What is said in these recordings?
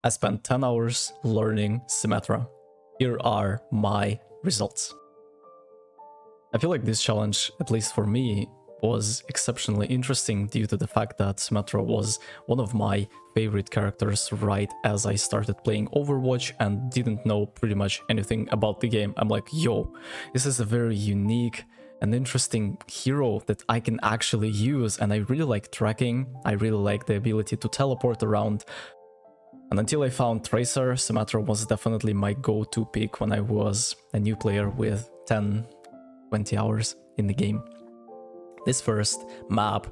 I spent 10 hours learning Symmetra. Here are my results. I feel like this challenge, at least for me, was exceptionally interesting due to the fact that Symmetra was one of my favorite characters right as I started playing Overwatch and didn't know pretty much anything about the game. I'm like, yo, this is a very unique and interesting hero that I can actually use, and I really like tracking. I really like the ability to teleport around. And until I found Tracer, Symmetra was definitely my go-to pick when I was a new player with 10, 20 hours in the game. This first map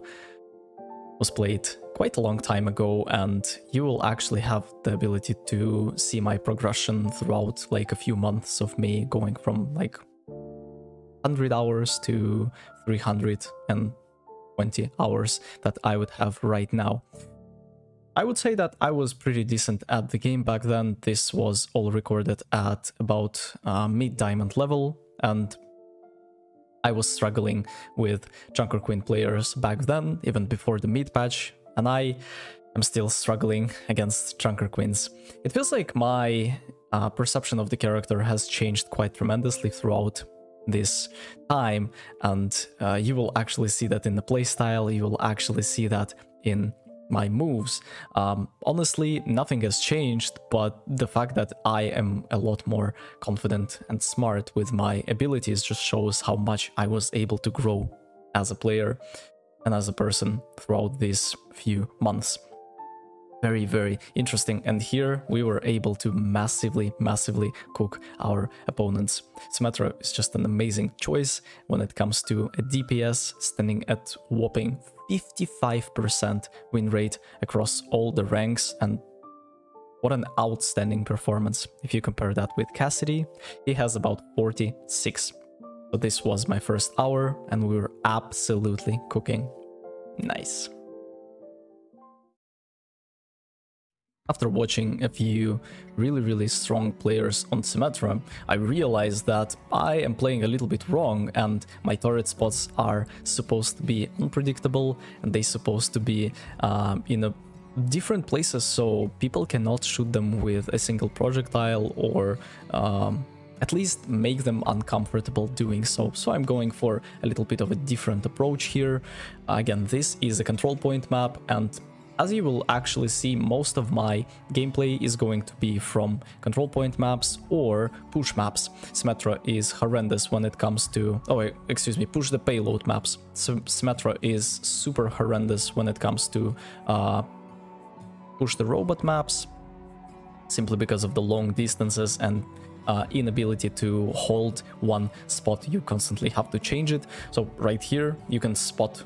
was played quite a long time ago, and you will actually have the ability to see my progression throughout like a few months of me going from like 100 hours to 320 hours that I would have right now. I would say that I was pretty decent at the game back then. This was all recorded at about mid-diamond level, and I was struggling with Junker Queen players back then, even before the mid patch, and I am still struggling against Junker Queens. It feels like my perception of the character has changed quite tremendously throughout this time, and you will actually see that in the playstyle, you will actually see that in my moves. Honestly, nothing has changed, but the fact that I am a lot more confident and smart with my abilities just shows how much I was able to grow as a player and as a person throughout these few months. Very, very interesting. And here we were able to massively cook our opponents. Symmetra is just an amazing choice when it comes to a DPS, standing at whopping 55% win rate across all the ranks, and what an outstanding performance. If you compare that with Cassidy, he has about 46. So this was my first hour and we were absolutely cooking. Nice. After watching a few really strong players on Symmetra, I realized that I am playing a little bit wrong, and my turret spots are supposed to be unpredictable, and they're supposed to be in different places so people cannot shoot them with a single projectile, or at least make them uncomfortable doing so. So I'm going for a little bit of a different approach here. Again, this is a control point map, and as you will actually see, most of my gameplay is going to be from control point maps or push maps. Symmetra is horrendous when it comes to... push the payload maps. So Symmetra is super horrendous when it comes to push the robot maps, simply because of the long distances and inability to hold one spot. You constantly have to change it. So right here, you can spot...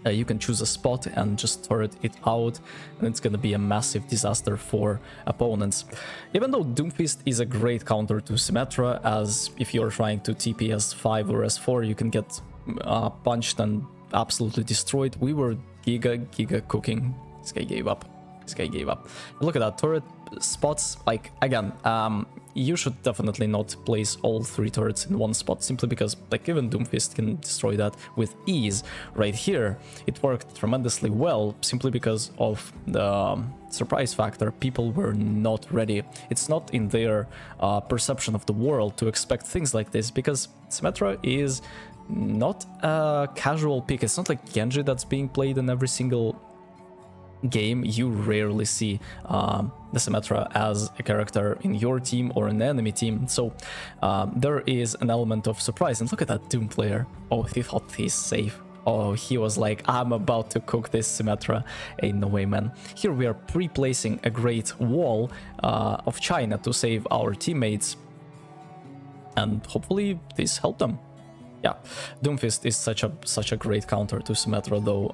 you can choose a spot and just turret it out, and it's gonna be a massive disaster for opponents. Even though Doomfist is a great counter to Symmetra, as if you're trying to TP S5 or S4, you can get punched and absolutely destroyed. We were giga cooking. This guy gave up. Look at that, turret spots. Like, again, you should definitely not place all 3 turrets in one spot, simply because like even Doomfist can destroy that with ease. Right here, it worked tremendously well, simply because of the surprise factor. People were not ready. It's not in their perception of the world to expect things like this, because Symmetra is not a casual pick. It's not like Genji that's being played in every single game. You rarely see the Symmetra as a character in your team or an enemy team, so there is an element of surprise. And look at that Doom player. Oh, he thought he's safe. Oh, he was like, I'm about to cook this Symmetra. Ain't no way, man. Here we are pre-placing a great wall of China to save our teammates, and hopefully this helped them. Yeah, Doomfist is such a great counter to Symmetra though.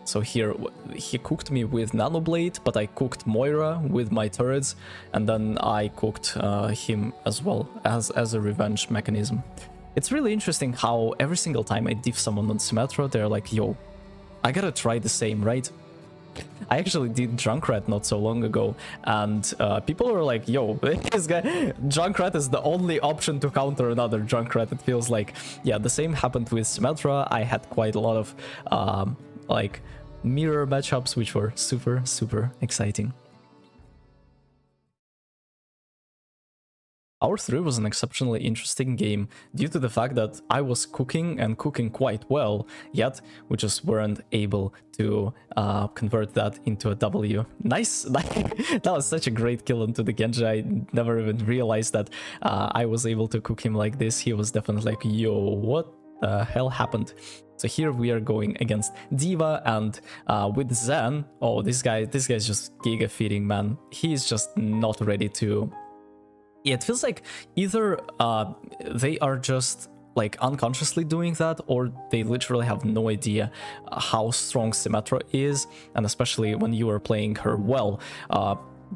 So here, he cooked me with Nanoblade, but I cooked Moira with my turrets, and then I cooked him as well as a revenge mechanism. It's really interesting how every single time I diff someone on Symmetra, they're like, yo, I gotta try the same, right? I actually did Junkrat not so long ago, and people were like, yo, this guy, Junkrat is the only option to counter another Junkrat, it feels like. Yeah, the same happened with Symmetra. I had quite a lot of, like, mirror matchups, which were super, super exciting. Hour 3 was an exceptionally interesting game due to the fact that I was cooking and cooking quite well, yet we just weren't able to convert that into a W. Nice, that was such a great kill into the Genji. I never even realized that I was able to cook him like this. He was definitely like, yo, what the hell happened? So here we are going against D.Va, and with Zen, oh, this guy's just giga feeding, man. He's just not ready to... Yeah, it feels like either they are just like unconsciously doing that, or they literally have no idea how strong Symmetra is, and especially when you are playing her well.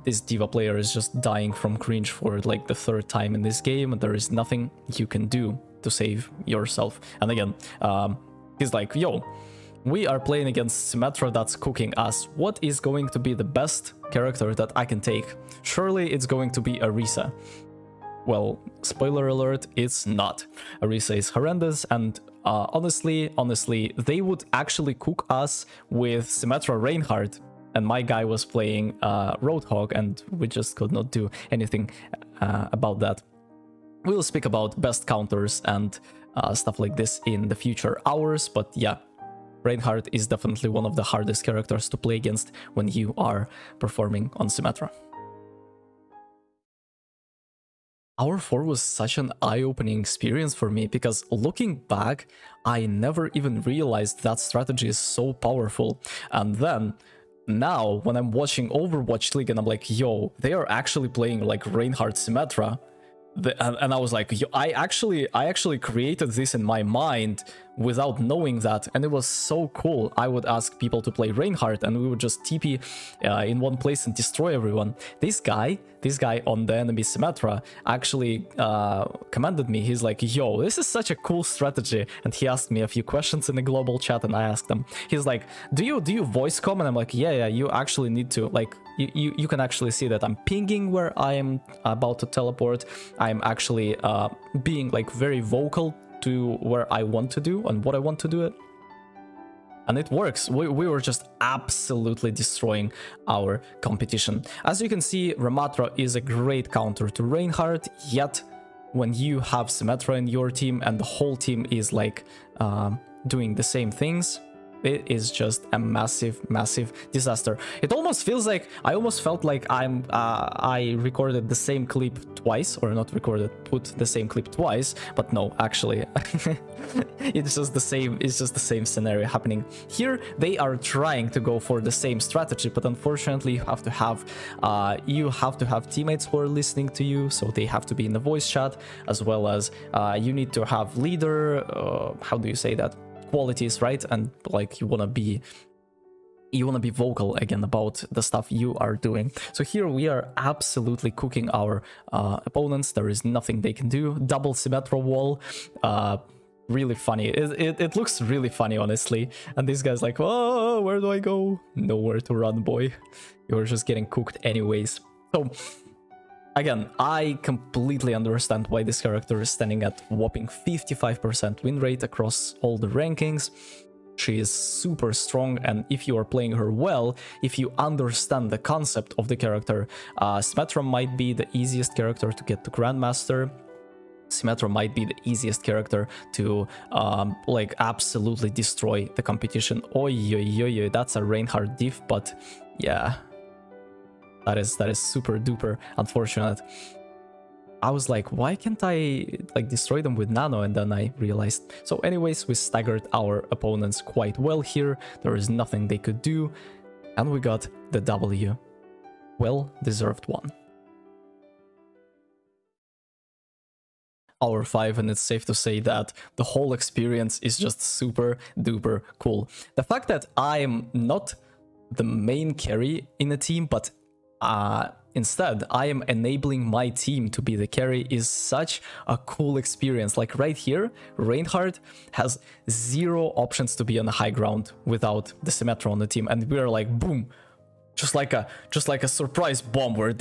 This D.Va player is just dying from cringe for like the 3rd time in this game, and there is nothing you can do to save yourself. And again, he's like, yo, we are playing against Symmetra that's cooking us. What is going to be the best character that I can take? Surely it's going to be Arisa. Well, spoiler alert, it's not. Arisa is horrendous, and honestly, they would actually cook us with Symmetra Reinhardt, and my guy was playing Roadhog, and we just could not do anything about that. We'll speak about best counters and stuff like this in the future hours, but yeah, Reinhardt is definitely one of the hardest characters to play against when you are performing on Symmetra. Hour 4 was such an eye-opening experience for me, because looking back, I never even realized that strategy is so powerful. And then, now, when I'm watching Overwatch League and I'm like, yo, they are actually playing like Reinhardt Symmetra, and I was like, yo, I actually created this in my mind without knowing that, and it was so cool. I would ask people to play Reinhardt, and we would just TP in one place and destroy everyone. This guy on the enemy Symmetra actually commanded me. He's like, yo, this is such a cool strategy, and he asked me a few questions in the global chat, and I asked him. He's like, do you voice comm? And I'm like, yeah, you actually need to, like, you can actually see that I'm pinging where I am about to teleport. I'm actually being like very vocal to where I want to do and what I want to do it. And it works. We were just absolutely destroying our competition. As you can see, Ramatra is a great counter to Reinhardt, yet when you have Symmetra in your team and the whole team is like doing the same things, it is just a massive disaster. It almost feels like I almost felt like I recorded the same clip twice, or not recorded, put the same clip twice, but no, actually it's just the same scenario happening here. They are trying to go for the same strategy, but unfortunately you have to have teammates who are listening to you, so they have to be in the voice chat, as well as you need to have leader, how do you say that, qualities, right? And like you want to be vocal again about the stuff you are doing. So here we are absolutely cooking our opponents. There is nothing they can do. Double Symmetra wall, really funny. It looks really funny, honestly. And this guy's like, oh, where do I go? Nowhere to run, boy. You're just getting cooked anyways. So again, I completely understand why this character is standing at whopping 55% win rate across all the rankings. She is super strong, and if you are playing her well, if you understand the concept of the character, Symmetra might be the easiest character to get to Grandmaster. Symmetra might be the easiest character to like absolutely destroy the competition. Oi, that's a Reinhardt diff, but yeah. That is super duper unfortunate. I was like, why can't I like destroy them with nano? And then I realized. So anyways, we staggered our opponents quite well here. There is nothing they could do. And we got the W. Well deserved one. Hour 5, and it's safe to say that the whole experience is just super duper cool. The fact that I'm not the main carry in a team, but instead I am enabling my team to be the carry is such a cool experience. Like right here, Reinhardt has 0 options to be on the high ground without the Symmetra on the team, and we're like, boom, just like a surprise bomb where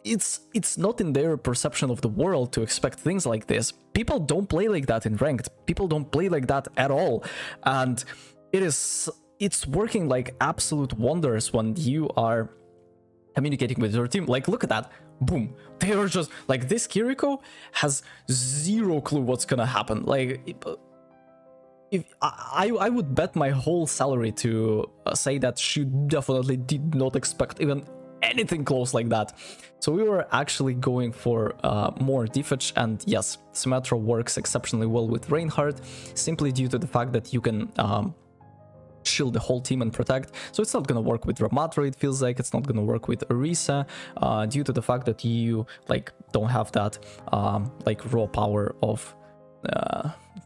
it's not in their perception of the world to expect things like this. People don't play like that in ranked. People don't play like that at all, and it is it's working like absolute wonders when you are communicating with your team. Like, look at that. Boom. They are just like, this Kiriko has zero clue what's gonna happen. Like, if I would bet my whole salary to say that she definitely did not expect even anything close like that. So we were actually going for more defense, and yes, Symmetra works exceptionally well with Reinhardt, simply due to the fact that you can shield the whole team and protect. So it's not gonna work with Ramatro, it feels like. It's not gonna work with Orisa, due to the fact that you like don't have that like raw power of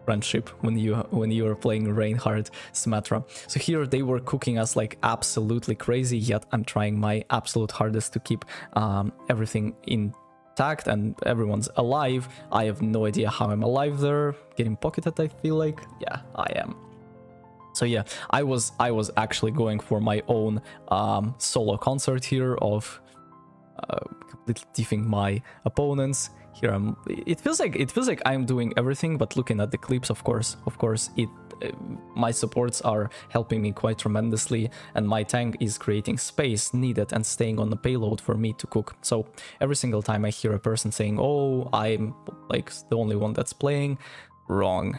friendship when you are playing Reinhardt Symmetra. So here they were cooking us like absolutely crazy, yet I'm trying my absolute hardest to keep everything intact and everyone's alive. I have no idea how I'm alive there. Getting pocketed, I feel like. Yeah, I am. So yeah, I was actually going for my own solo concert here of completely defing my opponents. Here it feels like I'm doing everything, but looking at the clips, of course my supports are helping me quite tremendously, and my tank is creating space needed and staying on the payload for me to cook. So every single time I hear a person saying, oh, I'm like the only one that's playing, wrong.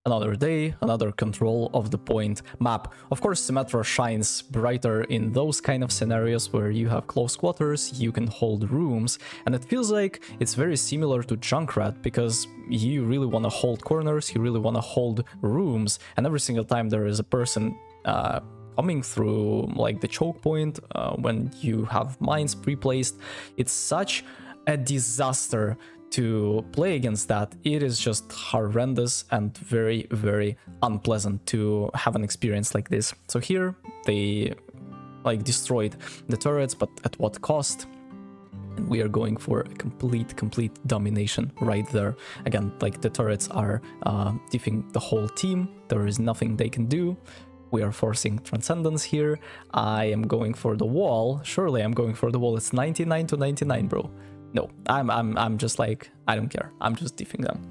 Another day, another control of the point map. Of course, Symmetra shines brighter in those kind of scenarios where you have close quarters, you can hold rooms, and it feels like it's very similar to Junkrat, because you really want to hold corners, you really want to hold rooms, and every single time there is a person coming through like the choke point, when you have mines pre-placed, it's such a disaster to play against that. It is just horrendous and very, very unpleasant to have an experience like this. So here they like destroyed the turrets, but at what cost? And we are going for a complete domination right there. Again, like the turrets are defing the whole team. There is nothing they can do. We are forcing Transcendence here. I am going for the wall. Surely I'm going for the wall. It's 99 to 99, bro. No, I'm just like, I don't care. I'm just diffing them.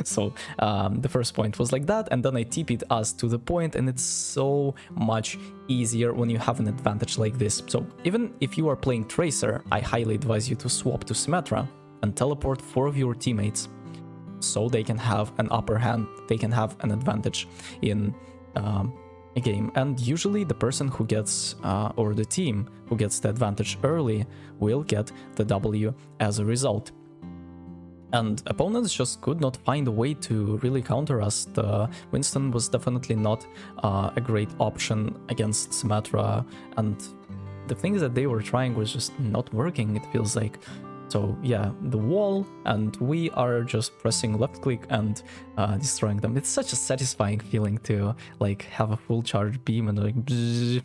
So the first point was like that, and then I TP'd us to the point, and it's so much easier when you have an advantage like this. So even if you are playing Tracer, I highly advise you to swap to Symmetra and teleport 4 of your teammates so they can have an upper hand, they can have an advantage in a game. And usually the person who gets or the team who gets the advantage early will get the W as a result. And opponents just could not find a way to really counter us. The Winston was definitely not a great option against Symmetra, and the things that they were trying was just not working, it feels like. So yeah, the wall, and we are just pressing left click and destroying them. It's such a satisfying feeling to like have a full charge beam and like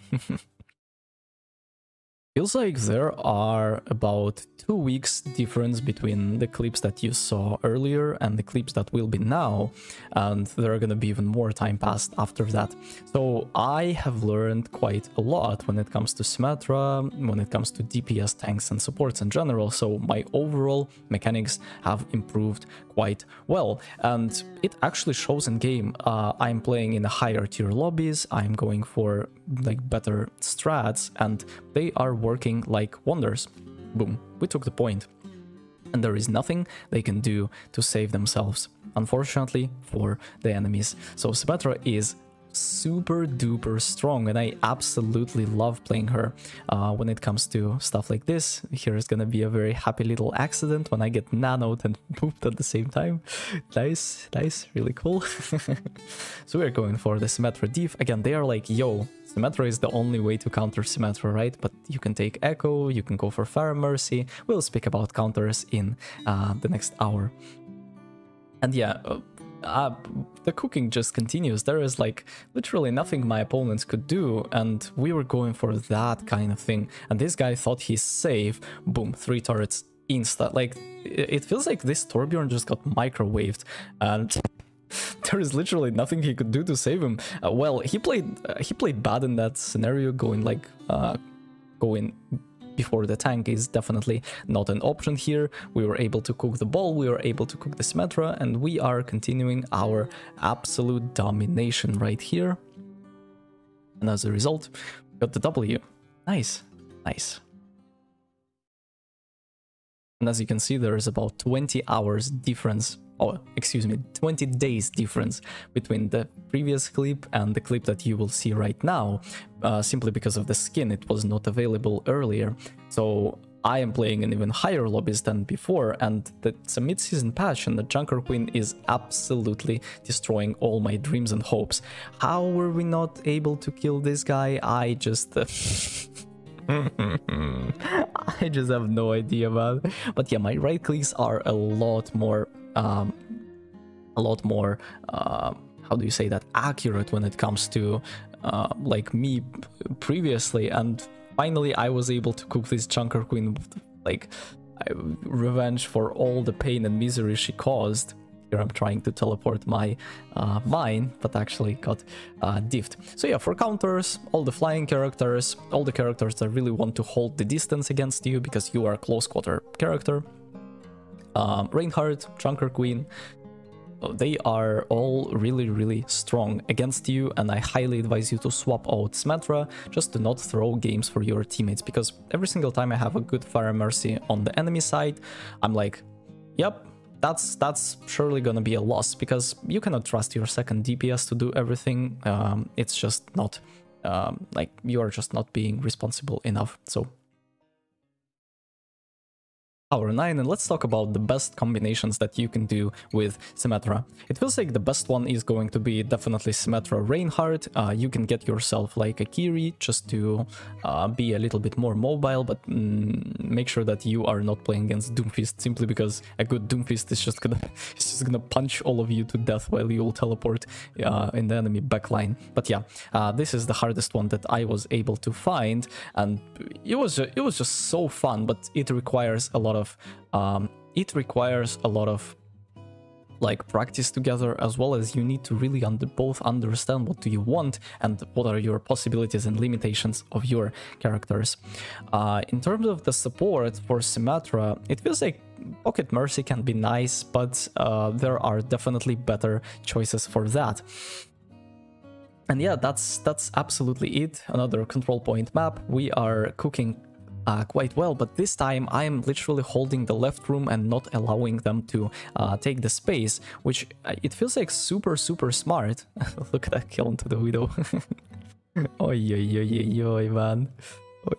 feels like there are about 2 weeks difference between the clips that you saw earlier and the clips that will be now, and there are gonna be even more time passed after that. So I have learned quite a lot when it comes to Symmetra, when it comes to DPS tanks and supports in general, so my overall mechanics have improved quite well, and it actually shows in game. I'm playing in the higher tier lobbies, I'm going for like better strats, and they are working like wonders. Boom, we took the point, and there is nothing they can do to save themselves, unfortunately for the enemies. So Symmetra is super duper strong, and I absolutely love playing her when it comes to stuff like this. Here is gonna be a very happy little accident when I get nanoed and pooped at the same time. Nice, really cool. So we're going for the Symmetra div. Again, they are like, yo, Symmetra is the only way to counter Symmetra, right? But you can take Echo, you can go for Fire Mercy. We'll speak about counters in the next hour. And yeah, the cooking just continues. There is like literally nothing my opponents could do, and we were going for that kind of thing. And this guy thought he's safe. Boom, 3 turrets insta. Like it feels like this Torbjorn just got microwaved, and there is literally nothing he could do to save him. Well, he played bad in that scenario, going before the tank is definitely not an option here. We were able to cook the ball, we were able to cook the Symmetra, and we are continuing our absolute domination right here. And as a result, we got the W. Nice, nice. And as you can see, there is about 20 hours difference, or excuse me, 20 days difference between the previous clip and the clip that you will see right now, simply because of the skin. It was not available earlier. So I am playing in even higher lobbies than before, and it's a mid-season patch, and the Junker Queen is absolutely destroying all my dreams and hopes. How were we not able to kill this guy? I just... I just have no idea, man. But yeah, my right clicks are a lot more how do you say that, accurate when it comes to like me previously, and finally I was able to cook this Junker Queen with, like, revenge for all the pain and misery she caused. Here I'm trying to teleport my mine, but actually got diffed. So yeah, for counters, all the flying characters, all the characters that really want to hold the distance against you because you are a close quarter character. Reinhardt, Junker Queen, they are all really strong against you, and I highly advise you to swap out Symmetra just to not throw games for your teammates, because every single time I have a good Fire Mercy on the enemy side, I'm like, yep, that's surely gonna be a loss, because you cannot trust your second DPS to do everything. It's just not like, you are just not being responsible enough. So Hour 9, and let's talk about the best combinations that you can do with Symmetra. It feels like the best one is going to be definitely Symmetra Reinhardt. You can get yourself like a Kiri just to be a little bit more mobile, but make sure that you are not playing against Doomfist, simply because a good Doomfist is just gonna punch all of you to death while you'll teleport in the enemy backline. But yeah, this is the hardest one that I was able to find, and it was just so fun, but it requires a lot of like practice together, as well as you need to really both understand what do you want and what are your possibilities and limitations of your characters. In terms of the support for Symmetra, it feels like Pocket Mercy can be nice, but there are definitely better choices for that. And yeah, that's absolutely it. Another control point map. We are cooking quite well, but this time I am literally holding the left room and not allowing them to take the space, which it feels like super smart. Look at that kill into the Widow. Oi, man.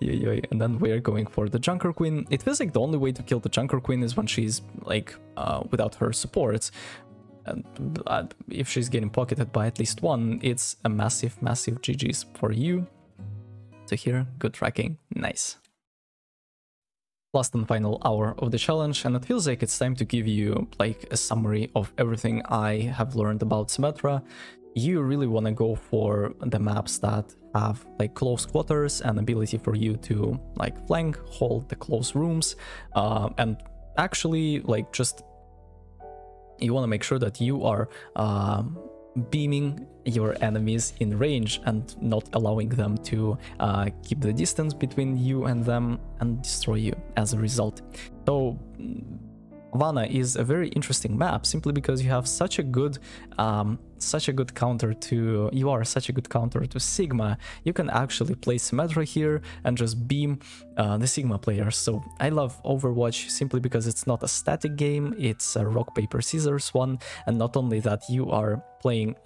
Oi. And then we're going for the Junker Queen. It feels like the only way to kill the Junker Queen is when she's like without her supports. And if she's getting pocketed by at least one, it's a massive GG's for you. So here, good tracking, nice. Last and final hour of the challenge, and it feels like it's time to give you like a summary of everything I have learned about Symmetra. You really want to go for the maps that have like close quarters and ability for you to like flank, hold the close rooms, and actually like just you want to make sure that you are beaming your enemies in range and not allowing them to keep the distance between you and them and destroy you as a result. So Havana is a very interesting map simply because you have such a good counter to Sigma. You can actually play Symmetra here and just beam the Sigma players. So I love Overwatch simply because it's not a static game, it's a rock paper scissors one, and not only that, you are playing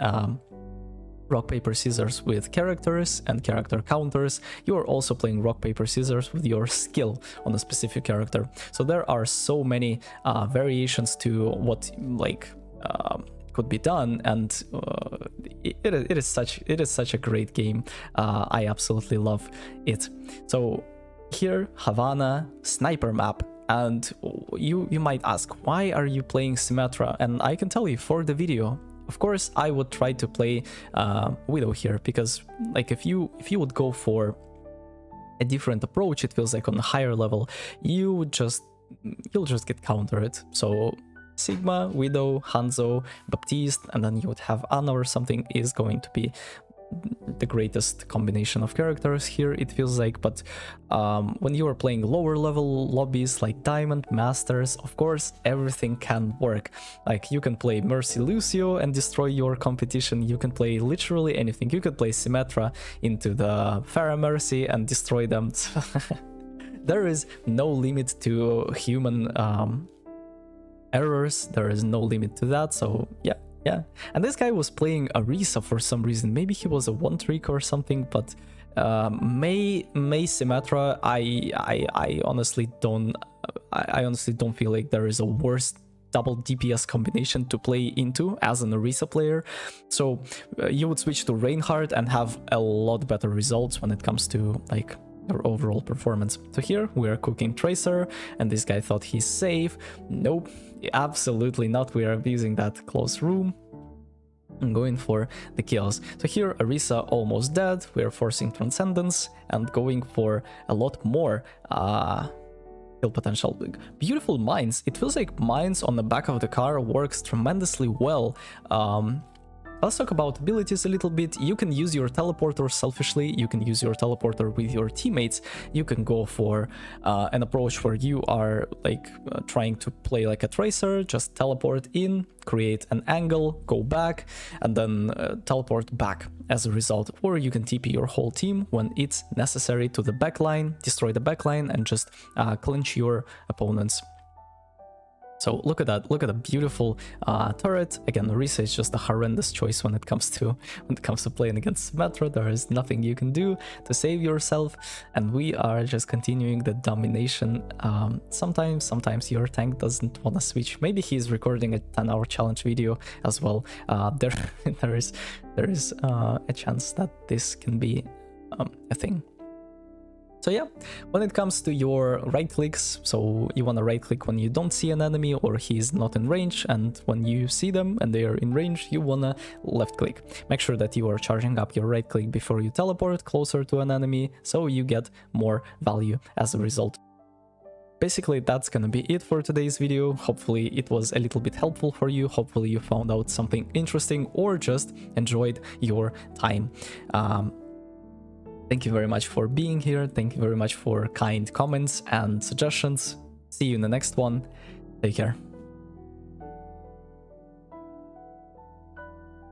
rock paper scissors with characters and character counters, you are also playing rock paper scissors with your skill on a specific character. So there are so many variations to what like could be done, and it is such a great game. I absolutely love it. So here, Havana sniper map. And you might ask, why are you playing Symmetra? And I can tell you, for the video, of course, I would try to play Widow here, because like if you would go for a different approach, it feels like on a higher level, you'll just get countered. So Sigma, Widow, Hanzo, Baptiste, and then you would have Anna or something is going to be the greatest combination of characters here, it feels like. But when you are playing lower level lobbies like Diamond, Masters, of course everything can work. Like you can play Mercy Lucio and destroy your competition, you can play literally anything. You could play Symmetra into the Pharah Mercy and destroy them. There is no limit to human errors, there is no limit to that. So yeah, and this guy was playing Arisa for some reason. Maybe he was a one trick or something, but May Symmetra, I honestly don't feel like there is a worse double DPS combination to play into as an Arisa player. So you would switch to Reinhardt and have a lot better results when it comes to like your overall performance. So here we are cooking Tracer, and this guy thought he's safe. Nope, absolutely not. We are abusing that close room and going for the kills. So here Arisa almost dead. We are forcing Transcendence and going for a lot more kill potential. Beautiful mines. It feels like mines on the back of the car works tremendously well. Let's talk about abilities a little bit. You can use your teleporter selfishly, you can use your teleporter with your teammates, you can go for an approach where you are like trying to play like a Tracer, just teleport in, create an angle, go back, and then teleport back as a result. Or you can TP your whole team when it's necessary to the backline, destroy the backline, and just clinch your opponents. So look at that, look at a beautiful turret. Again, Arisa is just a horrendous choice when it comes to playing against Symmetra. There is nothing you can do to save yourself, and we are just continuing the domination. Sometimes your tank doesn't want to switch. Maybe he's recording a 10-hour challenge video as well. There is a chance that this can be a thing. So yeah, when it comes to your right clicks, so you want to right click when you don't see an enemy or he's not in range, and when you see them and they are in range, you want to left click. Make sure that you are charging up your right click before you teleport closer to an enemy, so you get more value as a result. Basically, that's gonna be it for today's video. Hopefully it was a little bit helpful for you. Hopefully you found out something interesting or just enjoyed your time. Thank you very much for being here. Thank you very much for kind comments and suggestions. See you in the next one. Take care.